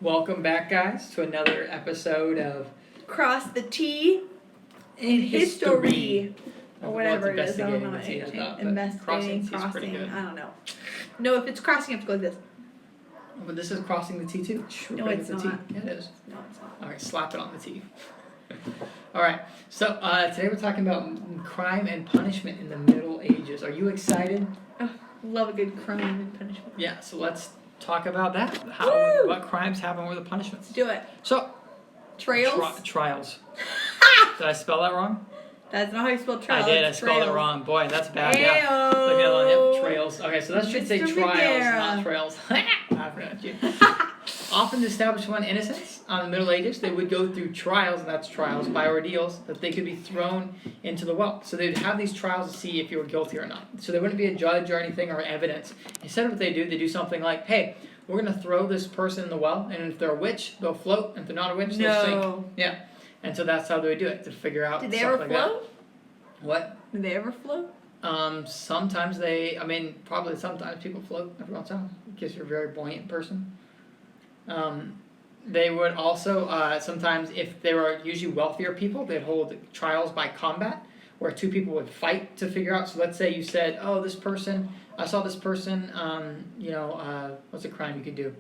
Welcome back, guys, to another episode of Cross the T in history. Or whatever it is. I don't know. Investigating, crossing. I don't know. No, if it's crossing, you have to go like this. But this is crossing the T too. No, it's not. Yeah, it is. No, it's not. All right, slap it on the T. All right, so today we're talking about crime and punishment in the Middle Ages. Are you excited? Oh, love a good crime and punishment. Yeah, so let's talk about that. What crimes happen with the punishments? Do it. So, Trails? Trials. Did I spell that wrong? That's not how you spell trails. I did. I spelled it wrong. Boy, that's bad. Yeah. Look at that one. Yep, trails. Okay, so that should say Mr. trials, Magera. not trails. I forgot you. Often to establish one's innocence on the Middle Ages, they would go through trials, and that's trials by ordeals, that they could be thrown into the well. So they'd have these trials to see if you were guilty or not. So there wouldn't be a judge or anything or evidence. Instead, what they do something like, hey, we're going to throw this person in the well, and if they're a witch, they'll float, and if they're not a witch, they'll sink. Yeah. And so that's how they would do it, to figure out Did they stuff ever like float? that. What? Did they ever float? Sometimes probably sometimes people float every once in a while, because you're a very buoyant person. They would also, sometimes if they were usually wealthier people, they'd hold trials by combat, where two people would fight to figure out. So let's say you said, oh, I saw this person, what's a crime you could do?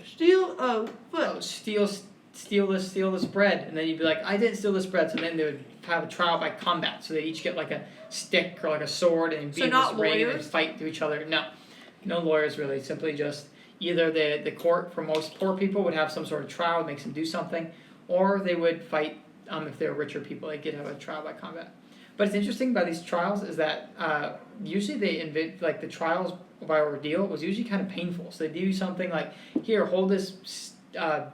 Steal a foot. Oh, steal this bread. And then you'd be like, I didn't steal this bread. So then they would have a trial by combat. So they'd each get like a stick or like a sword and be in this ring and fight to each other. No lawyers really, simply just either the court for most poor people would have some sort of trial that makes them do something, or they would fight if they were richer people. They could have a trial by combat. But it's interesting about these trials is that usually the trials by ordeal was usually kind of painful. So they do something like, here, hold this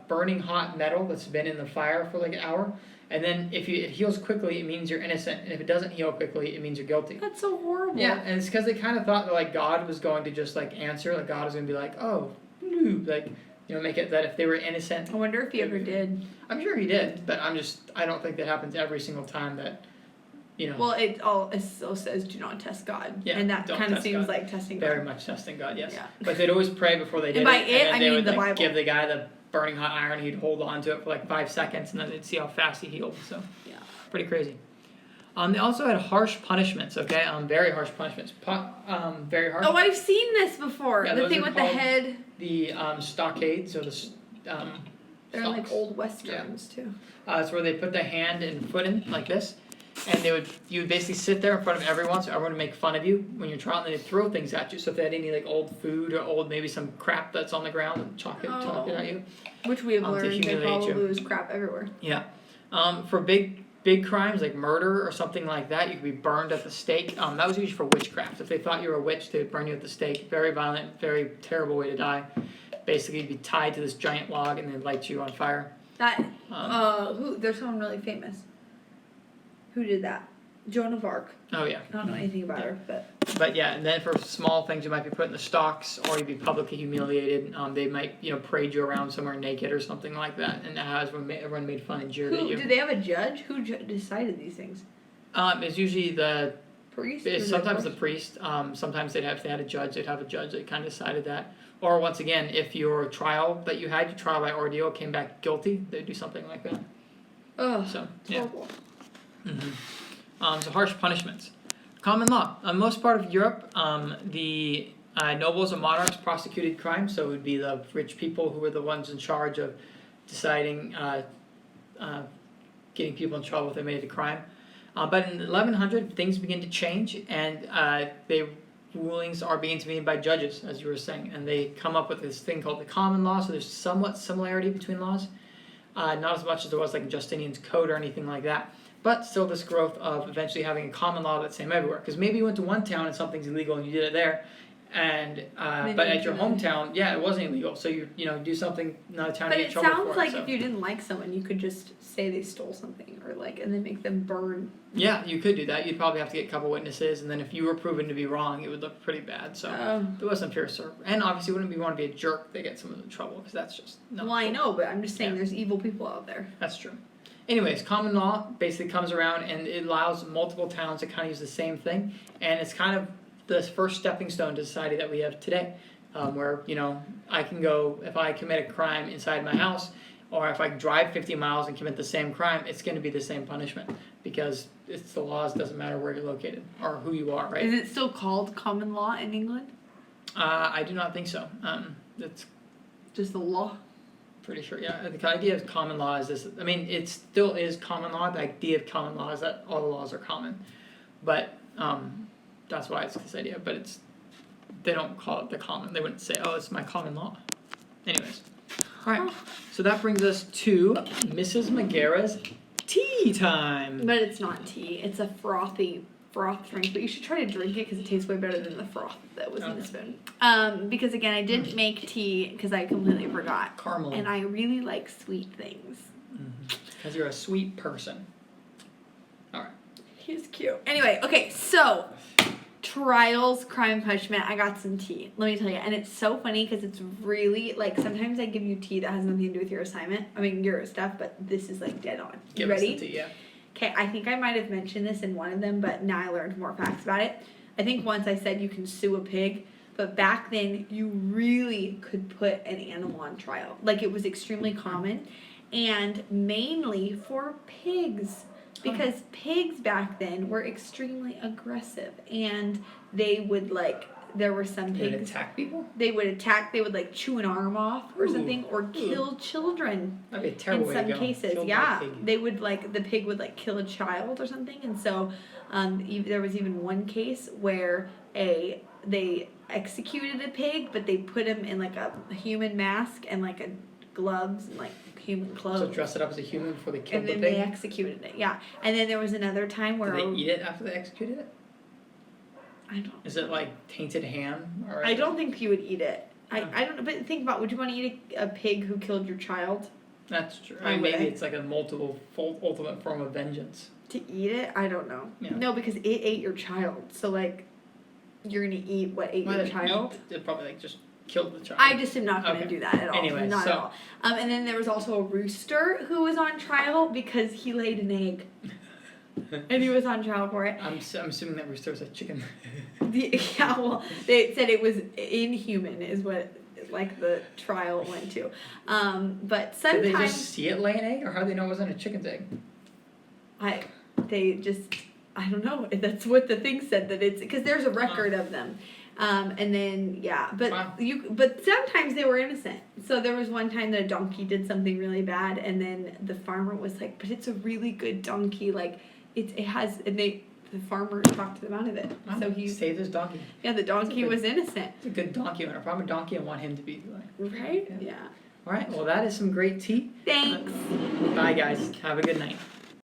burning hot metal that's been in the fire for like an hour, and then if it heals quickly, it means you're innocent, and if it doesn't heal quickly, it means you're guilty. That's so horrible. Yeah, and it's because they kind of thought that like God was going to just like answer, like God was going to be like, oh, like, make it that if they were innocent. I wonder if he ever did. I'm sure he did, but I don't think that happens every single time that, Well, it still says do not test God. Yeah, and that kind of seems like testing God. Very much testing God, yes. Yeah. But they'd always pray before they did and by it. And I they mean would the like, Bible. give the guy the burning hot iron, he'd hold on to it for like 5 seconds, and then they'd see how fast he healed. So, yeah. Pretty crazy. They also had harsh punishments, okay? Very harsh punishments. Very harsh. Oh, I've seen this before. Yeah, the thing with the head. The stockades, or the They're stocks. like old westerns, too. It's where they put the hand and foot in, like this. And you would basically sit there in front of everyone, so everyone would make fun of you when you're trying, and they'd throw things at you. So if they had any like old food or maybe some crap that's on the ground, and chalk it at you. Which we have learned they probably lose crap everywhere. Yeah. For big crimes like murder or something like that, you could be burned at the stake. That was usually for witchcraft. If they thought you were a witch, they would burn you at the stake. Very violent, very terrible way to die. Basically, you'd be tied to this giant log and they'd light you on fire. There's someone really famous. Who did that? Joan of Arc. Oh, yeah. I don't know anything about her, but... But, yeah, and then for small things, you might be put in the stocks, or you'd be publicly humiliated. They might, parade you around somewhere naked or something like that, and everyone made fun and jeered at you. Did they have a judge? Who decided these things? It's usually the... Priest? Sometimes the priest. Sometimes if they had a judge, they'd have a judge that kind of decided that. Or, once again, if your trial that you had, your trial by ordeal, came back guilty, they'd do something like that. Oh, so, yeah. Horrible. Mm-hmm. So harsh punishments. Common law. On most part of Europe, the nobles and monarchs prosecuted crime, so it would be the rich people who were the ones in charge of deciding, getting people in trouble if they made a crime. But in 1100, things begin to change, and the rulings are being made by judges, as you were saying, and they come up with this thing called the common law, so there's somewhat similarity between laws. Not as much as there was like in Justinian's Code or anything like that. But still this growth of eventually having a common law that's the same everywhere. Because maybe you went to one town and something's illegal and you did it there, and but at your hometown, it wasn't illegal. So you do something, another town, but you get in trouble for it. But it sounds like if you didn't like someone, you could just say they stole something, or and then make them burn. Yeah, you could do that. You'd probably have to get a couple witnesses, and then if you were proven to be wrong, it would look pretty bad. So it wasn't fair, sir. And obviously, wouldn't want to be a jerk, they get someone in trouble, because that's just not Well, I know, but I'm just saying there's evil people out there. That's true. Anyways, common law basically comes around and it allows multiple towns to kind of use the same thing, and it's kind of the first stepping stone to society that we have today. where, I can go, if I commit a crime inside my house, or if I drive 50 miles and commit the same crime, it's going to be the same punishment because it's the laws. Doesn't matter where you're located or who you are, right? Is it still called common law in England? I do not think so. It's just the law. Pretty sure, yeah. The idea of common law is this. I mean, it still is common law. The idea of common law is that all the laws are common, but that's why it's this idea. But they don't call it the common. They wouldn't say, "Oh, it's my common law." Anyways, all right. So that brings us to Mrs. Magera's tea time. But it's not tea. It's a frothy froth drink. But you should try to drink it because it tastes way better than the froth that was in the spoon. Because again, I didn't make tea because I completely forgot. Caramel. And I really like sweet things. Because you're a sweet person. All right. He's cute. Anyway, okay, so trials, crime and punishment. I got some tea. Let me tell you. And it's so funny because it's really, like, sometimes I give you tea that has nothing to do with your assignment. I mean, your stuff, but this is, like, dead on. You ready? Give us the tea, yeah. Okay, I think I might have mentioned this in one of them, but now I learned more facts about it. I think once I said you can sue a pig, but back then you really could put an animal on trial. Like, it was extremely common, and mainly for pigs. Because pigs back then were extremely aggressive, and they would, like, there were some pigs. They would attack people? They would, like, chew an arm off or something, or kill children. That'd be a terrible way to go. In some cases, yeah. They would, like, the pig would, like, kill a child or something, and so there was even one case where they executed a pig, but they put him in, like, a human mask and, like, gloves and, like, human clothes. So dress it up as a human before they killed the pig? And then they executed it, yeah. And then there was another time where... Did they eat it after they executed it? I don't know. Is it like tainted ham? Or I don't think you would eat it. I don't know, but think about, would you want to eat a pig who killed your child? That's true. I mean, maybe it's like a ultimate form of vengeance. To eat it? I don't know. Yeah. No, because it ate your child. So, like, you're going to eat what ate your child? It probably, like, just killed the child. I just am not going to do that at all. Anyway, not at all. And then there was also a rooster who was on trial because he laid an egg. And he was on trial for it. I'm assuming that rooster was a chicken. Yeah, well, they said it was inhuman is what, like, the trial went to. But sometimes... Did they just see it lay an egg, or how do they know it wasn't a chicken's egg? I don't know. That's what the thing said, that it's... Because there's a record of them. And then, yeah, but sometimes they were innocent. So there was one time that a donkey did something really bad, and then the farmer was like, but it's a really good donkey, like, the farmer talked them out of it. So he saved his donkey. Yeah, the donkey was innocent. It's a good donkey owner. If I'm a donkey, I want him to be like... Right? Yeah. All right, well, that is some great tea. Thanks. Bye, guys. Have a good night.